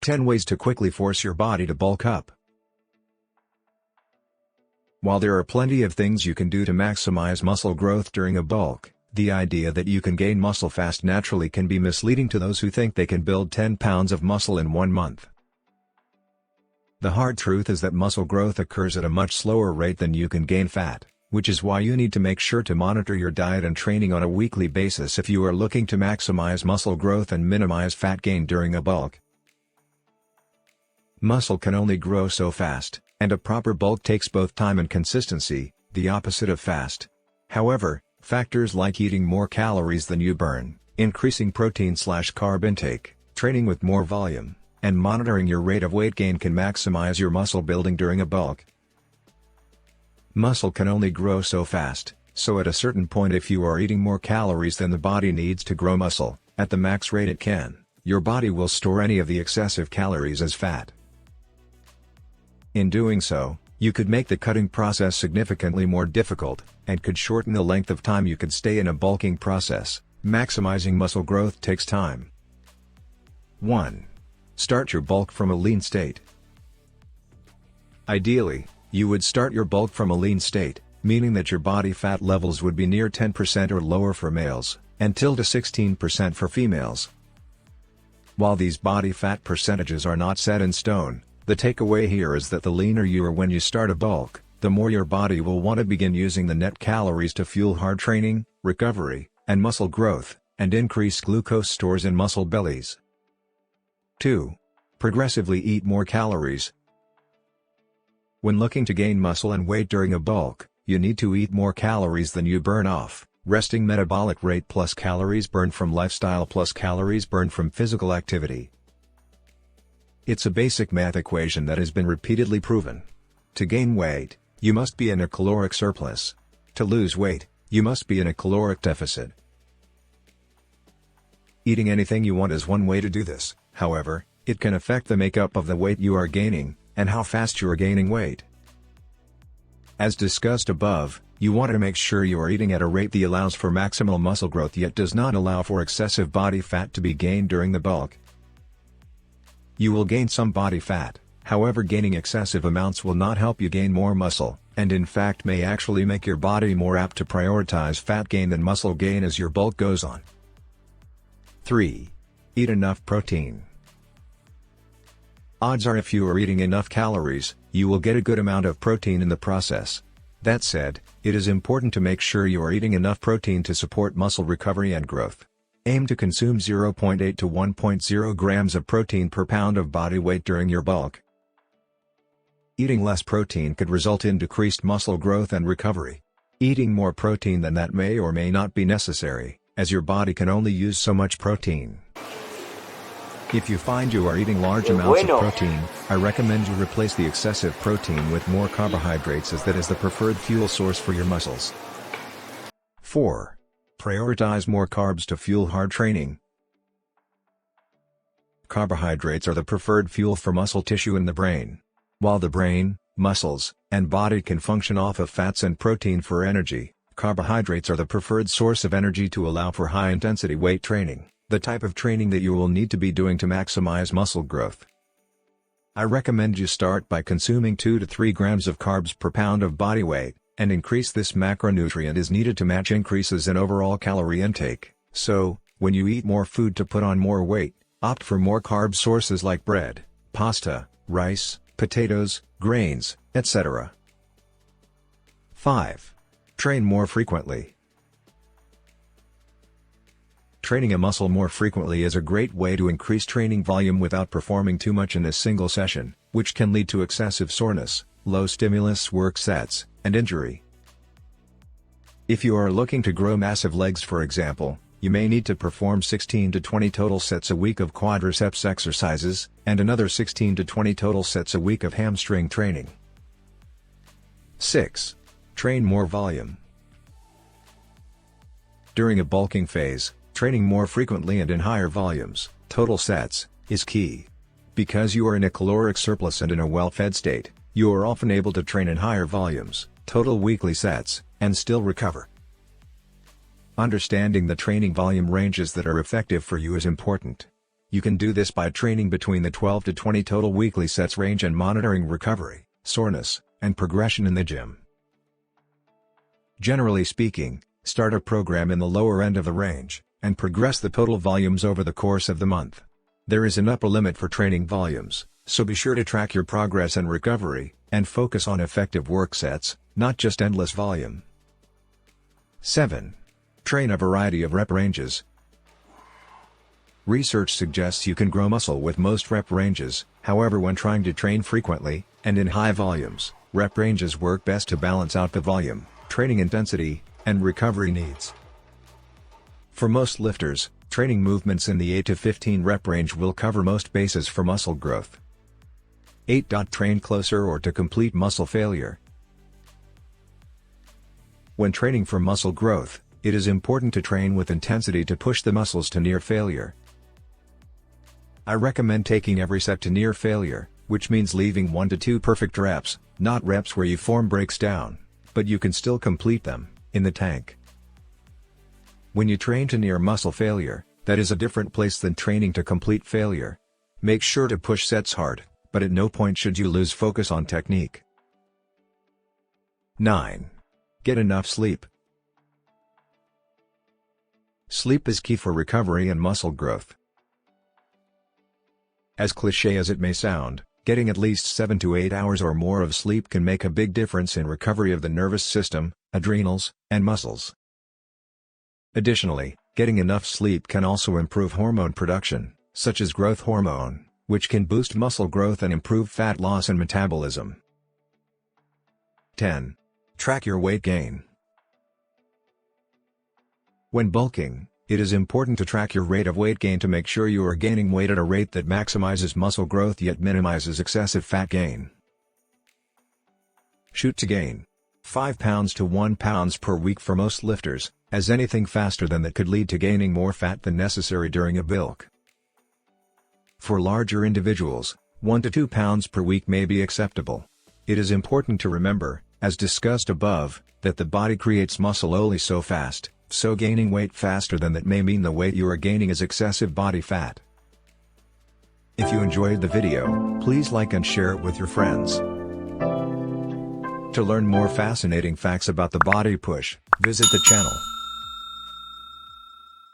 10 Ways to quickly force your body to bulk up. While there are plenty of things you can do to maximize muscle growth during a bulk, the idea that you can gain muscle fast naturally can be misleading to those who think they can build 10 pounds of muscle in 1 month. The hard truth is that muscle growth occurs at a much slower rate than you can gain fat, which is why you need to make sure to monitor your diet and training on a weekly basis if you are looking to maximize muscle growth and minimize fat gain during a bulk. Muscle can only grow so fast, and a proper bulk takes both time and consistency, the opposite of fast. However, factors like eating more calories than you burn, increasing protein/carb intake, training with more volume, and monitoring your rate of weight gain can maximize your muscle building during a bulk. Muscle can only grow so fast, so at a certain point if you are eating more calories than the body needs to grow muscle, at the max rate it can, your body will store any of the excessive calories as fat. In doing so, you could make the cutting process significantly more difficult, and could shorten the length of time you could stay in a bulking process. Maximizing muscle growth takes time. 1. Start your bulk from a lean state. Ideally, you would start your bulk from a lean state, meaning that your body fat levels would be near 10% or lower for males, and 16% for females. While these body fat percentages are not set in stone, the takeaway here is that the leaner you are when you start a bulk, the more your body will want to begin using the net calories to fuel hard training, recovery, and muscle growth, and increase glucose stores in muscle bellies. 2. Progressively eat more calories. When looking to gain muscle and weight during a bulk, you need to eat more calories than you burn off, resting metabolic rate plus calories burned from lifestyle plus calories burned from physical activity. It's a basic math equation that has been repeatedly proven. To gain weight, you must be in a caloric surplus. To lose weight, you must be in a caloric deficit. Eating anything you want is one way to do this. However, it can affect the makeup of the weight you are gaining, and how fast you are gaining weight. As discussed above, you want to make sure you are eating at a rate that allows for maximal muscle growth yet does not allow for excessive body fat to be gained during the bulk. You will gain some body fat, however gaining excessive amounts will not help you gain more muscle, and in fact may actually make your body more apt to prioritize fat gain than muscle gain as your bulk goes on. 3. Eat enough protein. Odds are if you are eating enough calories, you will get a good amount of protein in the process. That said, it is important to make sure you are eating enough protein to support muscle recovery and growth. Aim to consume 0.8 to 1.0 grams of protein per pound of body weight during your bulk. Eating less protein could result in decreased muscle growth and recovery. Eating more protein than that may or may not be necessary, as your body can only use so much protein. If you find you are eating large amounts of protein, I recommend you replace the excessive protein with more carbohydrates as that is the preferred fuel source for your muscles. 4. Prioritize more carbs to fuel hard training. Carbohydrates are the preferred fuel for muscle tissue in the brain. While the brain, muscles, and body can function off of fats and protein for energy, carbohydrates are the preferred source of energy to allow for high-intensity weight training, the type of training that you will need to be doing to maximize muscle growth. I recommend you start by consuming 2 to 3 grams of carbs per pound of body weight, and increase this macronutrient is needed to match increases in overall calorie intake. So, when you eat more food to put on more weight, opt for more carb sources like bread, pasta, rice, potatoes, grains, etc. 5. Train more frequently. Training a muscle more frequently is a great way to increase training volume without performing too much in a single session, which can lead to excessive soreness, low stimulus work sets, and injury. If you are looking to grow massive legs for example, you may need to perform 16 to 20 total sets a week of quadriceps exercises, and another 16 to 20 total sets a week of hamstring training. 6. Train more volume. During a bulking phase, training more frequently and in higher volumes, total sets, is key. Because you are in a caloric surplus and in a well-fed state, you are often able to train in higher volumes, total weekly sets, and still recover. Understanding the training volume ranges that are effective for you is important. You can do this by training between the 12 to 20 total weekly sets range and monitoring recovery, soreness, and progression in the gym. Generally speaking, start a program in the lower end of the range, and progress the total volumes over the course of the month. There is an upper limit for training volumes, so be sure to track your progress and recovery, and focus on effective work sets, not just endless volume. 7. Train a variety of rep ranges. Research suggests you can grow muscle with most rep ranges, however when trying to train frequently, and in high volumes, rep ranges work best to balance out the volume, training intensity, and recovery needs. For most lifters, training movements in the 8 to 15 rep range will cover most bases for muscle growth. 8. Train closer or to complete muscle failure. When training for muscle growth, it is important to train with intensity to push the muscles to near failure. I recommend taking every set to near failure, which means leaving 1 to 2 perfect reps, not reps where your form breaks down, but you can still complete them, in the tank. When you train to near muscle failure, that is a different place than training to complete failure. Make sure to push sets hard, but at no point should you lose focus on technique. 9. Get enough sleep. Sleep is key for recovery and muscle growth. As cliché as it may sound, getting at least 7 to 8 hours or more of sleep can make a big difference in recovery of the nervous system, adrenals, and muscles. Additionally, getting enough sleep can also improve hormone production, such as growth hormone, which can boost muscle growth and improve fat loss and metabolism. 10. Track your weight gain. When bulking, it is important to track your rate of weight gain to make sure you are gaining weight at a rate that maximizes muscle growth yet minimizes excessive fat gain. Shoot to gain 5 pounds to 1 pounds per week for most lifters, as anything faster than that could lead to gaining more fat than necessary during a bulk. For larger individuals, 1 to 2 pounds per week may be acceptable. It is important to remember, as discussed above, that the body creates muscle only so fast, so gaining weight faster than that may mean the weight you are gaining is excessive body fat. If you enjoyed the video, please like and share it with your friends. To learn more fascinating facts about the body push, visit the channel.